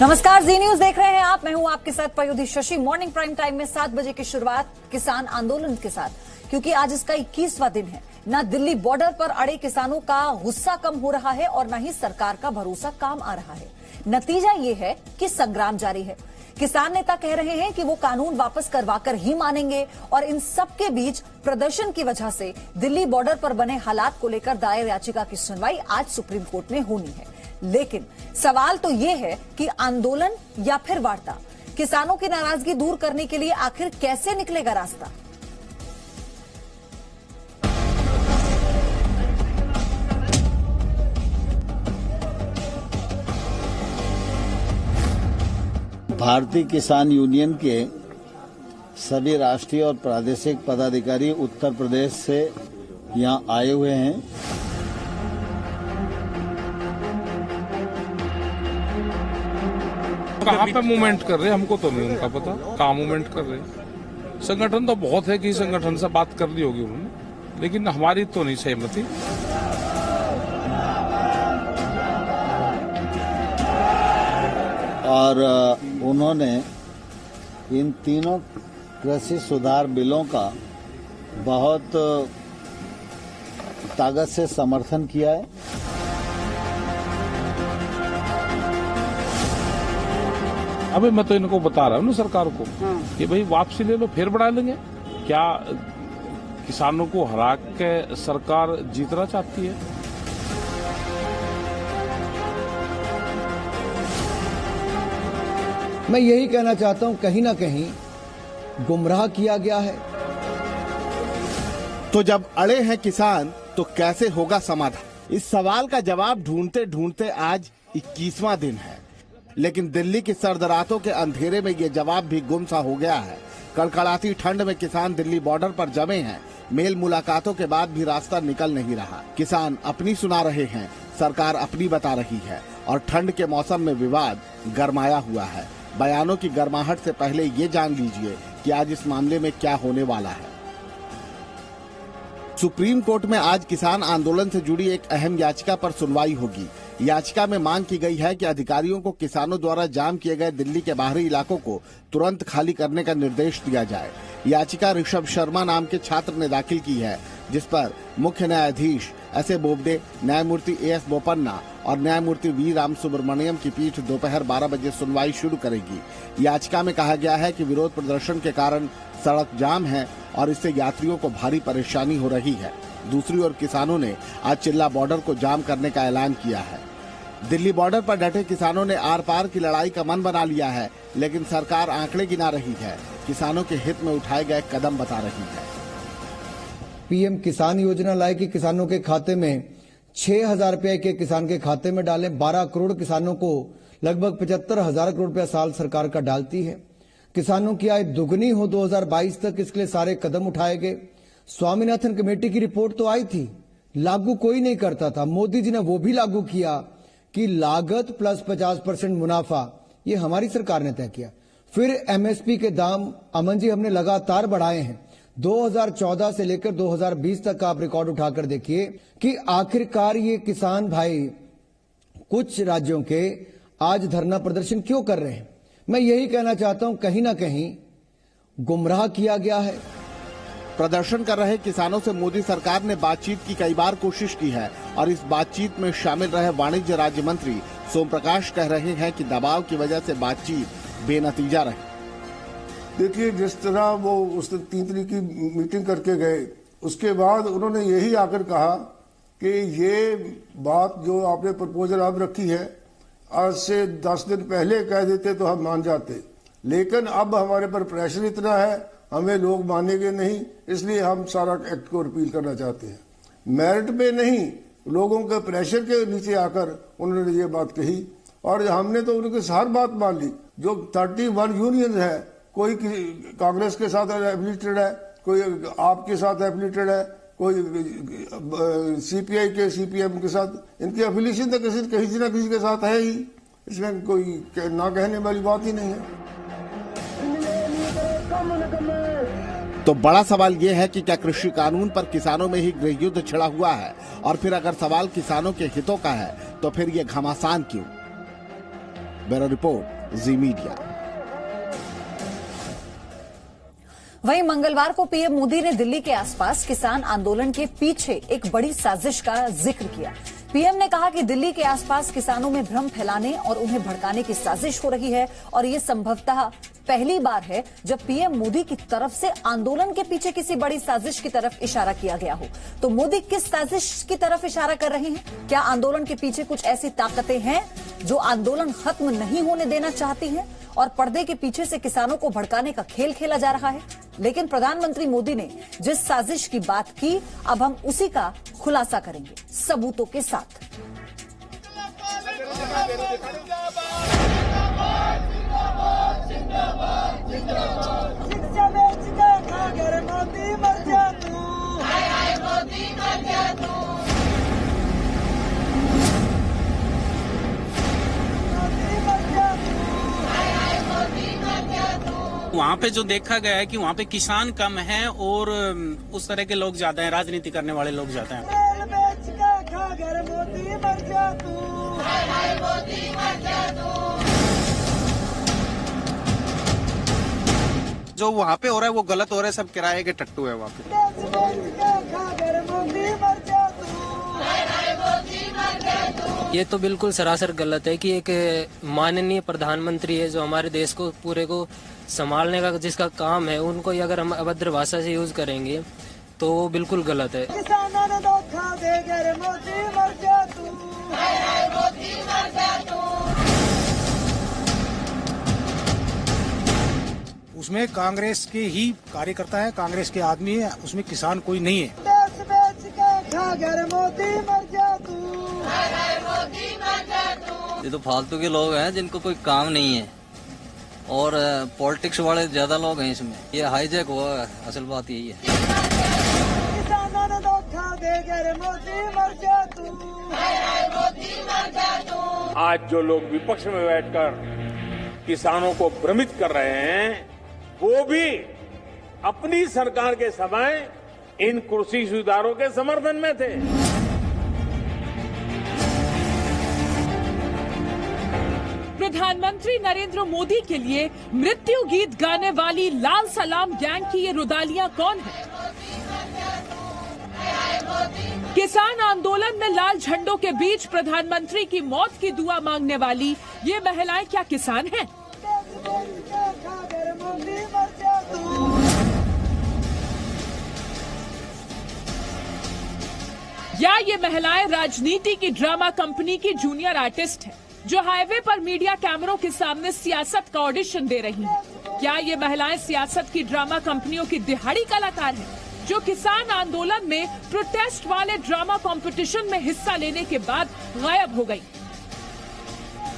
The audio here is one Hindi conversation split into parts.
नमस्कार, जी न्यूज देख रहे हैं आप। मैं हूं आपके साथ पयोधी शशि। मॉर्निंग प्राइम टाइम में 7 बजे की शुरुआत किसान आंदोलन के साथ, क्योंकि आज इसका 21वां दिन है। न दिल्ली बॉर्डर पर अड़े किसानों का गुस्सा कम हो रहा है और न ही सरकार का भरोसा काम आ रहा है। नतीजा ये है कि संग्राम जारी है। किसान नेता कह रहे हैं कि वो कानून वापस करवाकर ही मानेंगे और इन सबके बीच प्रदर्शन की वजह से दिल्ली बॉर्डर पर बने हालात को लेकर दायर याचिका की सुनवाई आज सुप्रीम कोर्ट में होनी है। लेकिन सवाल तो ये है कि आंदोलन या फिर वार्ता, किसानों की नाराजगी दूर करने के लिए आखिर कैसे निकलेगा रास्ता। भारतीय किसान यूनियन के सभी राष्ट्रीय और प्रादेशिक पदाधिकारी उत्तर प्रदेश से यहां आए हुए हैं। कहाँ पे मूवमेंट कर रहे हैं हमको तो नहीं उनका पता, कहाँ मूवमेंट कर रहे हैं। संगठन तो बहुत है कि संगठन से बात कर ली होगी उन्होंने, लेकिन हमारी तो नहीं सहमति। और उन्होंने इन तीनों कृषि सुधार बिलों का बहुत ताकत से समर्थन किया है। अभी मैं तो इनको बता रहा हूँ ना सरकार को कि भाई वापसी ले लो, फिर बढ़ा लेंगे। क्या किसानों को हरा के सरकार जीतना चाहती है? मैं यही कहना चाहता हूं, कहीं ना कहीं गुमराह किया गया है। तो जब अड़े हैं किसान तो कैसे होगा समाधान? इस सवाल का जवाब ढूंढते ढूंढते आज 21वां दिन है, लेकिन दिल्ली की सर्द रातों के अंधेरे में ये जवाब भी गुम सा हो गया है। कड़कड़ाती ठंड में किसान दिल्ली बॉर्डर पर जमे हैं। मेल मुलाकातों के बाद भी रास्ता निकल नहीं रहा। किसान अपनी सुना रहे हैं, सरकार अपनी बता रही है और ठंड के मौसम में विवाद गरमाया हुआ है। बयानों की गर्माहट से पहले ये जान लीजिए कि आज इस मामले में क्या होने वाला है। सुप्रीम कोर्ट में आज किसान आंदोलन से जुड़ी एक अहम याचिका पर सुनवाई होगी। याचिका में मांग की गई है कि अधिकारियों को किसानों द्वारा जाम किए गए दिल्ली के बाहरी इलाकों को तुरंत खाली करने का निर्देश दिया जाए। याचिका ऋषभ शर्मा नाम के छात्र ने दाखिल की है, जिस पर मुख्य न्यायाधीश एस.ए. बोबडे, न्यायमूर्ति ए.एस. बोपन्ना और न्यायमूर्ति वी. राम सुब्रमण्यम की पीठ दोपहर 12 बजे सुनवाई शुरू करेगी। याचिका में कहा गया है कि विरोध प्रदर्शन के कारण सड़क जाम है और इससे यात्रियों को भारी परेशानी हो रही है। दूसरी ओर किसानों ने आज चिल्ला बॉर्डर को जाम करने का ऐलान किया है। दिल्ली बॉर्डर पर डटे किसानों ने आर पार की लड़ाई का मन बना लिया है, लेकिन सरकार आंकड़े गिना रही है, किसानों के हित में उठाए गए कदम बता रही है। पीएम किसान योजना लाए कि किसानों के खाते में 6,000 रुपए के किसान के खाते में डालें। 12 करोड़ किसानों को लगभग 75,000 करोड़ रुपया साल सरकार का डालती है। किसानों की आय दुगनी हो 2022 तक, इसके लिए सारे कदम उठाए गए। स्वामीनाथन कमेटी की रिपोर्ट तो आई थी, लागू कोई नहीं करता था। मोदी जी ने वो भी लागू किया कि लागत प्लस 50% मुनाफा, ये हमारी सरकार ने तय किया। फिर एमएसपी के दाम अमन जी हमने लगातार बढ़ाए हैं। 2014 से लेकर 2020 तक का आप रिकॉर्ड उठाकर देखिए कि आखिरकार ये किसान भाई कुछ राज्यों के आज धरना प्रदर्शन क्यों कर रहे हैं। मैं यही कहना चाहता हूं, कहीं ना कहीं गुमराह किया गया है। प्रदर्शन कर रहे किसानों से मोदी सरकार ने बातचीत की कई बार कोशिश की है और इस बातचीत में शामिल रहे वाणिज्य राज्य मंत्री सोम प्रकाश कह रहे हैं कि दबाव की वजह से बातचीत बेनतीजा रही। देखिए, जिस तरह वो उस 3 तारीख की मीटिंग करके गए, उसके बाद उन्होंने यही आकर कहा कि ये बात जो आपने प्रपोजल अब रखी है, आज से 10 दिन पहले कह देते तो हम मान जाते, लेकिन अब हमारे पर प्रेशर इतना है, हमें लोग मानेंगे नहीं, इसलिए हम सारा एक्ट को रिपील करना चाहते हैं। मेरिट पे नहीं, लोगों के प्रेशर के नीचे आकर उन्होंने ये बात कही और हमने तो उनकी हर बात मान ली। जो 31 यूनियन है, कोई कांग्रेस के साथ एफिलिएटेड है, कोई आपके साथ एफिलिएटेड है, कोई सीपीआई के सीपीएम के साथ, इनकी एफिलिएशन तो किसी न किसी के साथ है ही। इसमें कोई ना कहने वाली बात ही नहीं है। तो बड़ा सवाल ये है कि क्या कृषि कानून पर किसानों में ही गृह युद्ध छिड़ा हुआ है? और फिर अगर सवाल किसानों के हितों का है तो फिर ये घमासान क्यों? ब्यूरो रिपोर्ट, जी मीडिया। वहीं मंगलवार को पीएम मोदी ने दिल्ली के आसपास किसान आंदोलन के पीछे एक बड़ी साजिश का जिक्र किया। पीएम ने कहा कि दिल्ली के आसपास किसानों में भ्रम फैलाने और उन्हें भड़काने की साजिश हो रही है और ये संभवतः पहली बार है जब पीएम मोदी की तरफ से आंदोलन के पीछे किसी बड़ी साजिश की तरफ इशारा किया गया हो। तो मोदी किस साजिश की तरफ इशारा कर रहे हैं? क्या आंदोलन के पीछे कुछ ऐसी ताकतें हैं जो आंदोलन खत्म नहीं होने देना चाहती हैं और पर्दे के पीछे से किसानों को भड़काने का खेल खेला जा रहा है? लेकिन प्रधानमंत्री मोदी ने जिस साजिश की बात की, अब हम उसी का खुलासा करेंगे सबूतों के साथ। वहाँ पे जो देखा गया है कि वहाँ पे किसान कम हैं और उस तरह के लोग ज्यादा हैं, राजनीति करने वाले लोग ज्यादा हैं। जो वहाँ पे हो रहा है वो गलत हो रहा है, सब किराए के टट्टू है वहाँ पे। ये तो बिल्कुल सरासर गलत है कि एक माननीय प्रधानमंत्री है जो हमारे देश को पूरे को संभालने का जिसका काम है, उनको ही अगर हम अभद्र भाषा से यूज करेंगे तो वो बिल्कुल गलत है। उसमें कांग्रेस के ही कार्यकर्ता है, कांग्रेस के आदमी है, उसमें किसान कोई नहीं है। ये तो फालतू के लोग हैं जिनको कोई काम नहीं है और पॉलिटिक्स वाले ज्यादा लोग हैं इसमें। ये हाईजैक हुआ है, असल बात यही है। आज जो लोग विपक्ष में बैठकर किसानों को भ्रमित कर रहे हैं, वो भी अपनी सरकार के समय इन कृषि सुधारों के समर्थन में थे। प्रधानमंत्री नरेंद्र मोदी के लिए मृत्यु गीत गाने वाली लाल सलाम गैंग की ये रुदालियां कौन है? किसान आंदोलन में लाल झंडों के बीच प्रधानमंत्री की मौत की दुआ मांगने वाली ये महिलाएं क्या किसान हैं? या ये महिलाएं राजनीति की ड्रामा कंपनी की जूनियर आर्टिस्ट हैं, जो हाईवे पर मीडिया कैमरों के सामने सियासत का ऑडिशन दे रही हैं? क्या ये महिलाएं सियासत की ड्रामा कंपनियों की दिहाड़ी कलाकार हैं, जो किसान आंदोलन में प्रोटेस्ट वाले ड्रामा कंपटीशन में हिस्सा लेने के बाद गायब हो गई?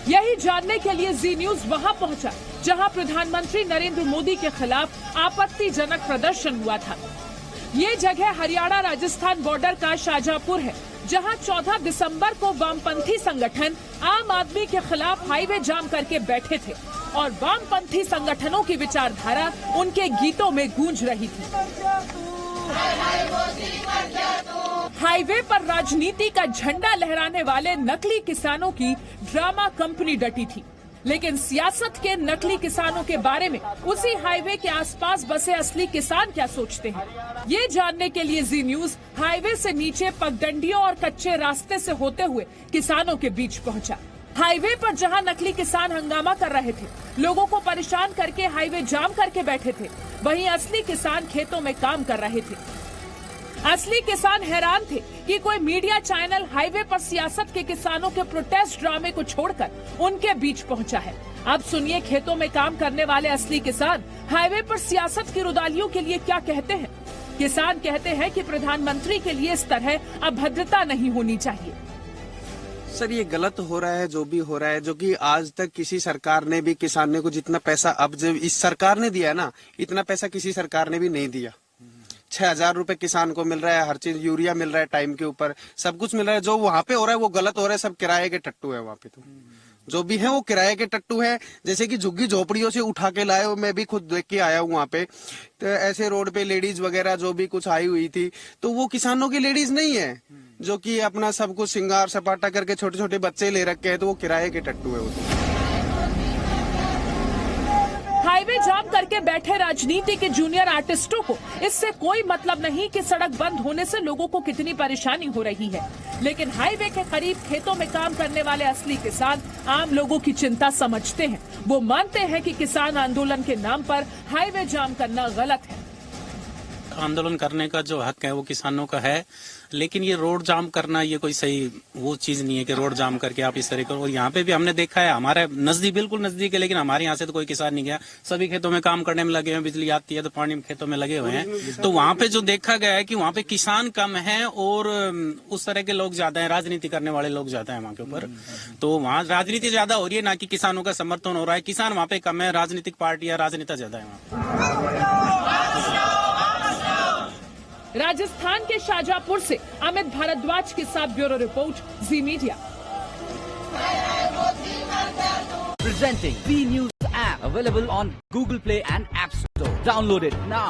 यही जानने के लिए जी न्यूज वहां पहुंचा जहां प्रधानमंत्री नरेंद्र मोदी के खिलाफ आपत्तिजनक प्रदर्शन हुआ था। ये जगह हरियाणा राजस्थान बॉर्डर का शाहजहांपुर है, जहां 14 दिसंबर को वामपंथी संगठन आम आदमी के खिलाफ हाईवे जाम करके बैठे थे और वामपंथी संगठनों की विचारधारा उनके गीतों में गूंज रही थी। हाईवे पर राजनीति का झंडा लहराने वाले नकली किसानों की ड्रामा कंपनी डटी थी, लेकिन सियासत के नकली किसानों के बारे में उसी हाईवे के आसपास बसे असली किसान क्या सोचते हैं? ये जानने के लिए जी न्यूज हाईवे से नीचे पगडंडियों और कच्चे रास्ते से होते हुए किसानों के बीच पहुंचा। हाईवे पर जहां नकली किसान हंगामा कर रहे थे, लोगों को परेशान करके हाईवे जाम करके बैठे थे, वहीं असली किसान खेतों में काम कर रहे थे। असली किसान हैरान थे कि कोई मीडिया चैनल हाईवे पर सियासत के किसानों के प्रोटेस्ट ड्रामे को छोड़कर उनके बीच पहुंचा है। अब सुनिए खेतों में काम करने वाले असली किसान हाईवे पर सियासत की रुदालियों के लिए क्या कहते हैं। किसान कहते हैं कि प्रधानमंत्री के लिए इस तरह अभद्रता नहीं होनी चाहिए। सर ये गलत हो रहा है जो भी हो रहा है, जो कि आज तक किसी सरकार ने भी किसानों को जितना पैसा अब जब इस सरकार ने दिया ना, इतना पैसा किसी सरकार ने भी नहीं दिया। 6,000 रुपए किसान को मिल रहा है, हर चीज यूरिया मिल रहा है टाइम के ऊपर, सब कुछ मिल रहा है। जो वहाँ पे हो रहा है वो गलत हो रहा है, सब किराए के टट्टू है वहाँ पे। तो जो भी है वो किराए के टट्टू है, जैसे कि झुग्गी झोपड़ियों से उठा के लाए हो। मैं भी खुद देख के आया हूँ वहाँ पे, तो ऐसे रोड पे लेडीज वगैरह जो भी कुछ आई हुई थी, तो वो किसानों की लेडीज नहीं है, जो कि अपना सब कुछ श्रृंगार सपाटा करके छोटे छोटे बच्चे ले रखे हैं, तो वो किराए के टट्टू है वो। हाईवे जाम करके बैठे राजनीति के जूनियर आर्टिस्टों को इससे कोई मतलब नहीं कि सड़क बंद होने से लोगों को कितनी परेशानी हो रही है, लेकिन हाईवे के करीब खेतों में काम करने वाले असली किसान आम लोगों की चिंता समझते हैं। वो मानते हैं कि किसान आंदोलन के नाम पर हाईवे जाम करना गलत है। आंदोलन करने का जो हक है वो किसानों का है, लेकिन ये रोड जाम करना ये कोई सही वो चीज नहीं है कि रोड जाम करके आप इस तरह करो। और यहाँ पे भी हमने देखा है, हमारे नजदीक बिल्कुल नजदीक है, लेकिन हमारे यहाँ से तो कोई किसान नहीं गया, सभी खेतों में काम करने में लगे हैं। बिजली आती है तो पानी खेतों में लगे हुए हैं। तो वहाँ पे जो देखा गया है कि वहाँ पे किसान कम है और उस तरह के लोग ज्यादा है, राजनीति करने वाले लोग ज्यादा है वहाँ के ऊपर। तो वहाँ राजनीति ज्यादा हो रही है, ना कि किसानों का समर्थन हो रहा है। किसान वहाँ पे कम है, राजनीतिक पार्टी या राजनेता ज्यादा है वहाँ। राजस्थान के शाजापुर से अमित भारद्वाज के साथ bureau report, ji media. Presenting B News app available on Google Play and App Store. Download it now.